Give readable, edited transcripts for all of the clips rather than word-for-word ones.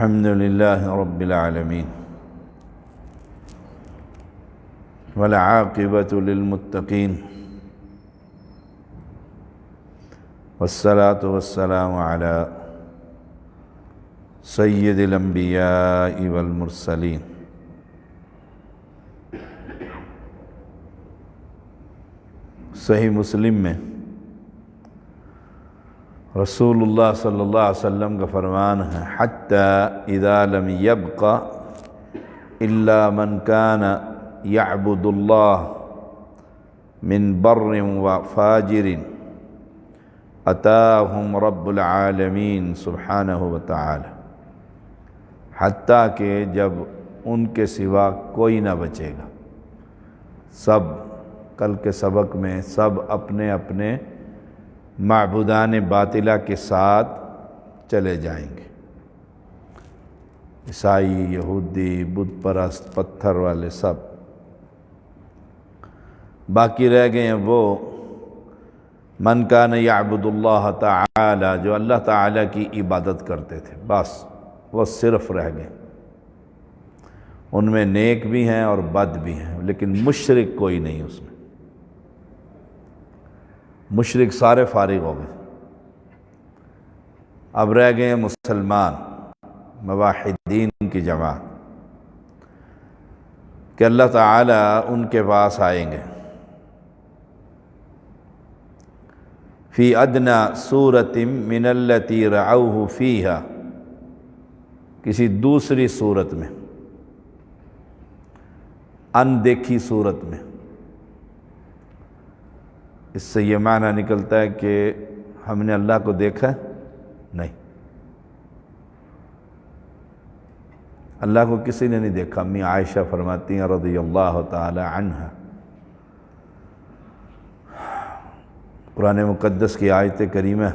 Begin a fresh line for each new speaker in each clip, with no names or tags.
الحمد لله رب العالمين والعاقبة للمتقين والصلاة والسلام على سید الانبیاء والمرسلین صحیح مسلم میں رسول اللہ صلی اللہ علیہ وسلم کا فرمان ہے حتی اذا لم يبق الا من كان يعبد اللہ من بر و فاجر اتاہم رب العالمین سبحانہ وتعالی، حتیٰ کہ جب ان کے سوا کوئی نہ بچے گا، سب کل کے سبق میں سب اپنے اپنے معبودان باطلہ کے ساتھ چلے جائیں گے، عیسائی، یہودی، بت پرست، پتھر والے سب باقی رہ گئے ہیں وہ من کان یعبد اللہ تعالی، جو اللہ تعالیٰ کی عبادت کرتے تھے، بس وہ صرف رہ گئے۔ ان میں نیک بھی ہیں اور بد بھی ہیں، لیکن مشرک کوئی نہیں اس میں، مشرک سارے فارغ ہو گئے۔ اب رہ گئے مسلمان، موحدین کی جماعت، کہ اللہ تعالیٰ ان کے پاس آئیں گے فی ادنی صورت من التی رعوہ فیہا، کسی دوسری صورت میں، اندیکھی صورت میں۔ اس سے یہ معنی نکلتا ہے کہ ہم نے اللہ کو دیکھا نہیں، اللہ کو کسی نے نہیں دیکھا۔ امی عائشہ فرماتی ہیں رضی اللہ تعالی عنہا، قرآن مقدس کی آیت کریمہ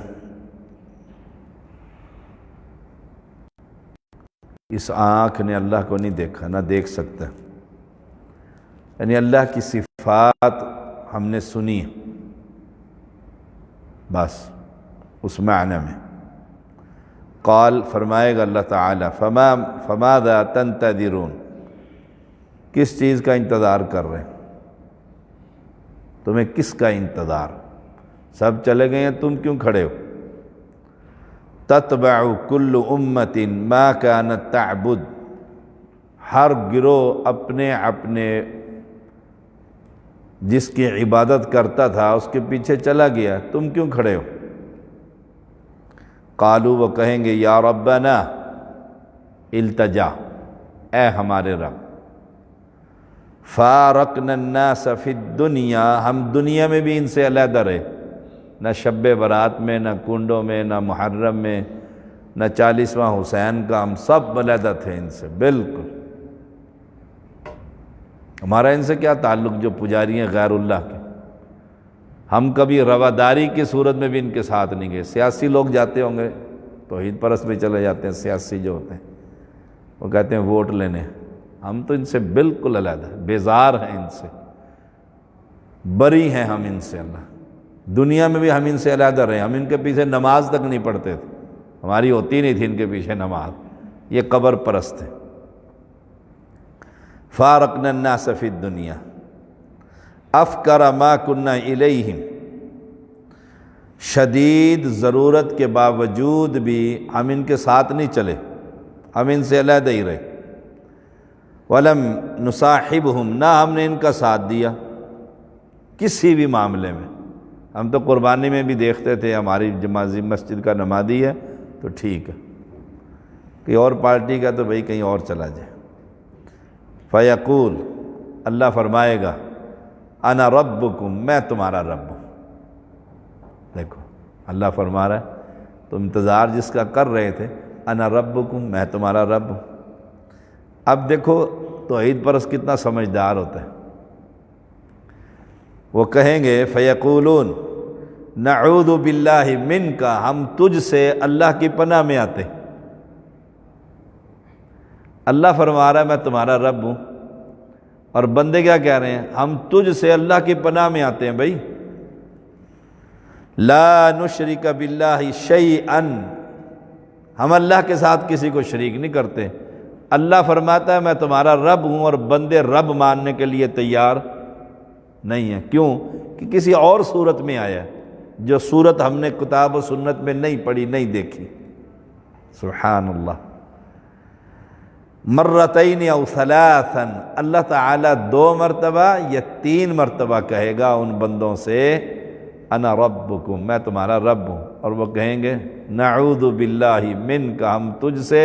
اس آنکھ نے اللہ کو نہیں دیکھا، نہ دیکھ سکتا، یعنی اللہ کی صفات ہم نے سنی بس، اس معنی میں۔ قال، فرمائے گا اللہ تعالی فماذا تنتظرون، کس چیز کا انتظار کر رہے ہیں؟ تمہیں کس کا انتظار؟ سب چلے گئے ہیں، تم کیوں کھڑے ہو؟ تتبع کل امت ما كانت تعبد، ہر گروہ اپنے اپنے جس کی عبادت کرتا تھا اس کے پیچھے چلا گیا، تم کیوں کھڑے ہو؟ قالوا، وہ کہیں گے یا ربنا التجا، اے ہمارے رب، فارقنا الناس فی الدنیا، ہم دنیا میں بھی ان سے علیحدہ رہے، نہ شب برات میں، نہ کنڈوں میں، نہ محرم میں، نہ 40واں حسین کا، ہم سب علیحدہ تھے ان سے بالکل۔ ہمارا ان سے کیا تعلق جو پجاری ہیں غیر اللہ کے؟ ہم کبھی رواداری کی صورت میں بھی ان کے ساتھ نہیں گئے۔ سیاسی لوگ جاتے ہوں گے، توحید پرست بھی چلے جاتے ہیں، سیاسی جو ہوتے ہیں وہ کہتے ہیں ووٹ لینے، ہم تو ان سے بالکل علیحدہ، بیزار ہیں ان سے، بری ہیں ہم ان سے۔ اللہ دنیا میں بھی ہم ان سے علیحدہ رہے، ہم ان کے پیچھے نماز تک نہیں پڑھتے تھے، ہماری ہوتی نہیں تھی ان کے پیچھے نماز، یہ قبر پرست ہے۔ فارقنا الناس فی الدنیا افکر ما کنا الیہم، شدید ضرورت کے باوجود بھی ہم ان کے ساتھ نہیں چلے، ہم ان سے علیحدہ ہی رہے۔ ولم نصاحبہم، نہ ہم نے ان کا ساتھ دیا کسی بھی معاملے میں۔ ہم تو قربانی میں بھی دیکھتے تھے، ہماری جماعت مسجد کا نمازی ہے تو ٹھیک ہے، کہ اور پارٹی کا تو بھئی کہیں اور چلا جائے۔ فیقول، اللہ فرمائے گا انا ربکم، میں تمہارا رب ہوں۔ دیکھو اللہ فرما رہا ہے، تم انتظار جس کا کر رہے تھے، انا ربکم، میں تمہارا رب ہوں۔ اب دیکھو توحید پرست کتنا سمجھدار ہوتا ہے، وہ کہیں گے فیقولون نعوذ باللہ منک، ہم تجھ سے اللہ کی پناہ میں آتے۔ اللہ فرما رہا ہے میں تمہارا رب ہوں، اور بندے کیا کہہ رہے ہیں؟ ہم تجھ سے اللہ کی پناہ میں آتے ہیں بھائی۔ لا نشرک باللہ شیئا، ہم اللہ کے ساتھ کسی کو شریک نہیں کرتے۔ اللہ فرماتا ہے میں تمہارا رب ہوں، اور بندے رب ماننے کے لیے تیار نہیں ہیں۔ کیوں؟ کہ کسی اور صورت میں آیا ہے، جو صورت ہم نے کتاب و سنت میں نہیں پڑھی، نہیں دیکھی۔ سبحان اللہ۔ مرتین او ثلاثا، اللہ تعالیٰ 2 مرتبہ یا 3 مرتبہ کہے گا ان بندوں سے انا ربکم، میں تمہارا رب ہوں، اور وہ کہیں گے نعوذ باللہ منک، ہم تجھ سے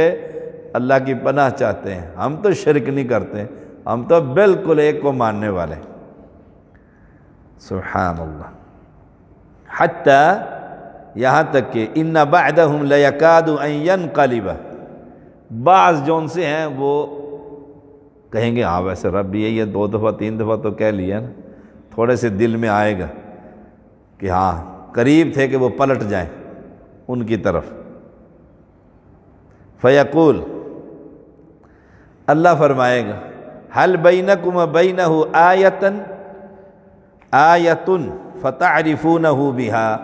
اللہ کی پناہ چاہتے ہیں، ہم تو شرک نہیں کرتے، ہم تو بالکل ایک کو ماننے والے۔ سبحان اللہ۔ حتی، یہاں تک کہ ان بعدہم لیکاد ان ینقلب، بعض جو ان سے ہیں وہ کہیں گے ہاں ویسے رب بھی ہے، یہ 2 دفعہ 3 دفعہ تو کہہ لیا نا، تھوڑے سے دل میں آئے گا کہ ہاں قریب تھے کہ وہ پلٹ جائیں ان کی طرف۔ فیقول، اللہ فرمائے گا حل بینکم وبینہ آیۃ فتعرفونہ بہا،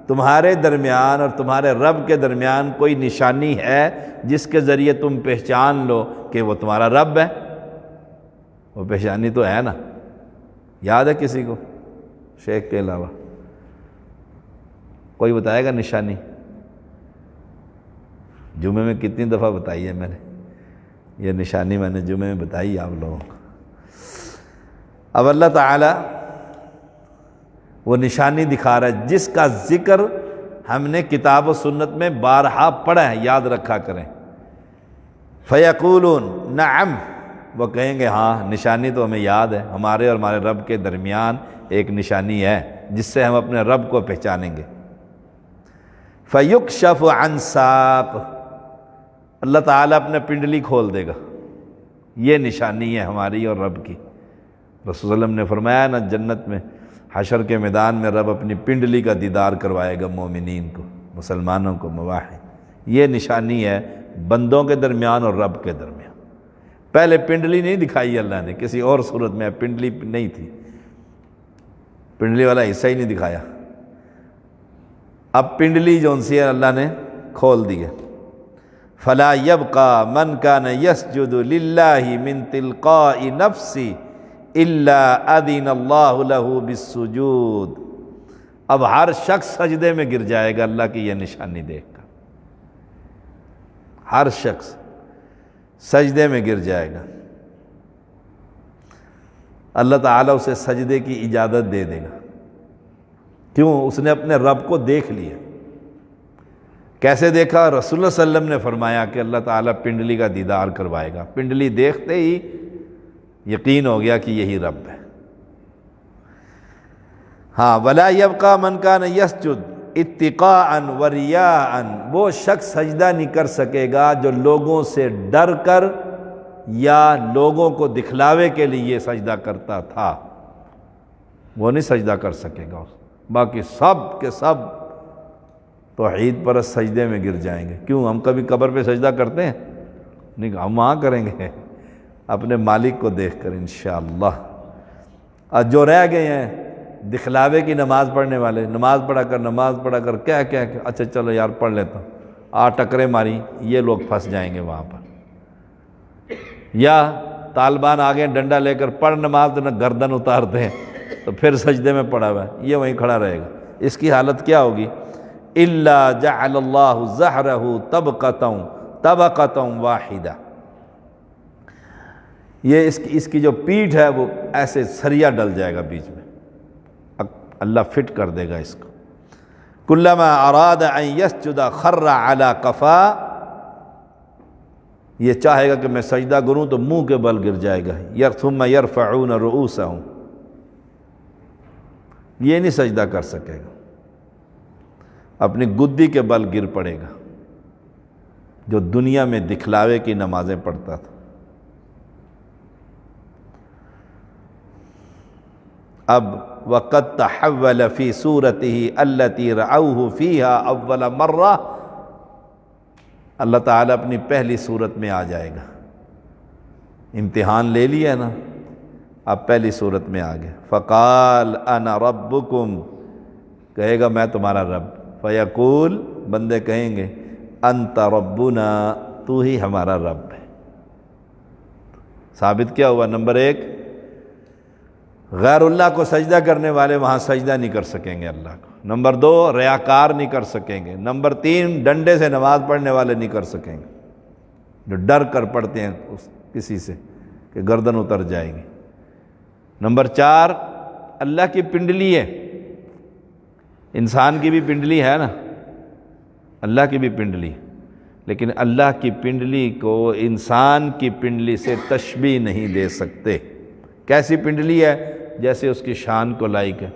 تمہارے درمیان اور تمہارے رب کے درمیان کوئی نشانی ہے جس کے ذریعے تم پہچان لو کہ وہ تمہارا رب ہے؟ وہ پہچانی تو ہے نا، یاد ہے کسی کو شیخ کے علاوہ؟ کوئی بتائے گا نشانی؟ جمعے میں کتنی دفعہ بتائی ہے میں نے یہ نشانی، میں نے جمعے میں بتائی آپ لوگوں کو۔ اب اللہ تعالیٰ وہ نشانی دکھا رہا ہے جس کا ذکر ہم نے کتاب و سنت میں بارہا پڑھا ہے، یاد رکھا کریں۔ فیقولون نعم، وہ کہیں گے ہاں نشانی تو ہمیں یاد ہے، ہمارے اور ہمارے رب کے درمیان ایک نشانی ہے جس سے ہم اپنے رب کو پہچانیں گے۔ فیکشف عن ساق، اللہ تعالیٰ اپنے پنڈلی کھول دے گا، یہ نشانی ہے ہماری اور رب کی۔ رسول صلی اللہ علیہ وسلم نے فرمایا نا، جنت میں حشر کے میدان میں رب اپنی پنڈلی کا دیدار کروائے گا مومنین کو، مسلمانوں کو، مواحد۔ یہ نشانی ہے بندوں کے درمیان اور رب کے درمیان۔ پہلے پنڈلی نہیں دکھائی اللہ نے، کسی اور صورت میں پنڈلی نہیں تھی، پنڈلی والا حصہ ہی نہیں دکھایا۔ اب پنڈلی جو سی ہے اللہ نے کھول دی ہے۔ فلا یبقى من کان یسجد للہ من تلقاء نفسی الا اذن اللہ لہ بالسجود، اب ہر شخص سجدے میں گر جائے گا اللہ کی یہ نشانی دیکھ کر، ہر شخص سجدے میں گر جائے گا، اللہ تعالیٰ اسے سجدے کی اجازت دے دے گا۔ کیوں؟ اس نے اپنے رب کو دیکھ لیا۔ کیسے دیکھا؟ رسول اللہ صلی اللہ علیہ وسلم نے فرمایا کہ اللہ تعالیٰ پنڈلی کا دیدار کروائے گا، پنڈلی دیکھتے ہی یقین ہو گیا کہ یہی رب ہے۔ ہاں، ولا یبقى من کان یسجد اتقاء ورياء، وہ شخص سجدہ نہیں کر سکے گا جو لوگوں سے ڈر کر یا لوگوں کو دکھلاوے کے لیے سجدہ کرتا تھا، وہ نہیں سجدہ کر سکے گا۔ باقی سب کے سب توحید پر سجدے میں گر جائیں گے۔ کیوں؟ ہم کبھی قبر پہ سجدہ کرتے ہیں؟ نہیں، ہم وہاں کریں گے اپنے مالک کو دیکھ کر انشاءاللہ۔ اور جو رہ گئے ہیں دکھلاوے کی نماز پڑھنے والے، نماز پڑھا کر کیا اچھا چلو یار پڑھ لیتا ہوں، ٹکرے ماری، یہ لوگ پھنس جائیں گے وہاں پر۔ یا طالبان آگے ڈنڈا لے کر پڑھ نماز، تو نہ گردن اتارتے ہیں تو پھر سجدے میں پڑا ہوا ہے، یہ وہیں کھڑا رہے گا۔ اس کی حالت کیا ہوگی؟ الا جعل اللہ ظہرہ طبقۃ واحدہ، یہ اس کی جو پیٹھ ہے وہ ایسے سریا ڈل جائے گا بیچ میں، اللہ فٹ کر دے گا اس کو۔ کلما اراد ان یسجد خر علی قفا، یہ چاہے گا کہ میں سجدہ کروں تو منہ کے بل گر جائے گا۔ ثم یرفعون رؤوسہم، یہ نہیں سجدہ کر سکے گا، اپنی گدی کے بل گر پڑے گا، جو دنیا میں دکھلاوے کی نمازیں پڑھتا تھا۔ اب وقد تحول فی صورته التي رأوه فيها اول مرہ، اللہ تعالیٰ اپنی پہلی صورت میں آ جائے گا۔ امتحان لے لیا نا، اب پہلی صورت میں آ گئے۔ فقال انا ربکم، کہے گا میں تمہارا رب۔ فیقول، بندے کہیں گے انت ربنا، تو ہی ہمارا رب ہے۔ ثابت کیا ہوا؟ نمبر 1، غیر اللہ کو سجدہ کرنے والے وہاں سجدہ نہیں کر سکیں گے اللہ کو۔ نمبر 2، ریاکار نہیں کر سکیں گے۔ نمبر 3، ڈنڈے سے نماز پڑھنے والے نہیں کر سکیں گے، جو ڈر کر پڑھتے ہیں کسی سے کہ گردن اتر جائے گی۔ نمبر 4، اللہ کی پنڈلی ہے، انسان کی بھی پنڈلی ہے نا، اللہ کی بھی پنڈلی، لیکن اللہ کی پنڈلی کو انسان کی پنڈلی سے تشبیہ نہیں دے سکتے۔ کیسی پنڈلی ہے؟ جیسے اس کی شان کو لائق ہے۔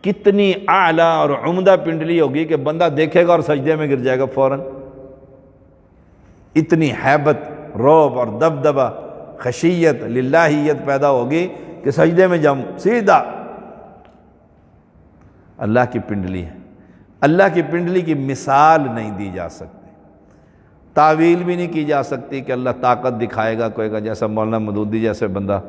کتنی اعلیٰ اور عمدہ پنڈلی ہوگی کہ بندہ دیکھے گا اور سجدے میں گر جائے گا فوراً۔ اتنی ہیبت، رعب اور دبدبہ، خشیت، للہیت پیدا ہوگی کہ سجدے میں جم سیدھا۔ اللہ کی پنڈلی ہے۔ اللہ کی پنڈلی کی مثال نہیں دی جا سکتی، تعویل بھی نہیں کی جا سکتی کہ اللہ طاقت دکھائے گا کوئی کا، جیسا مولانا مودودی جیسے بندہ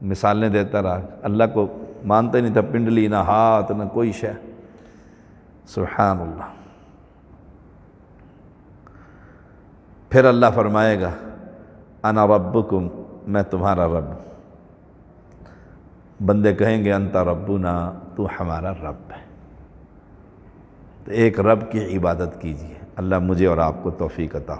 مثالیں دیتا رہا، اللہ کو مانتا ہی نہیں تھا، پنڈلی نہ ہاتھ نہ کوئی شے۔ سبحان اللہ۔ پھر اللہ فرمائے گا انا ربکم، میں تمہارا رب ہوں۔ بندے کہیں گے انت ربنا، تو ہمارا رب ہے۔ تو ایک رب کی عبادت کیجیے۔ اللہ مجھے اور آپ کو توفیق عطا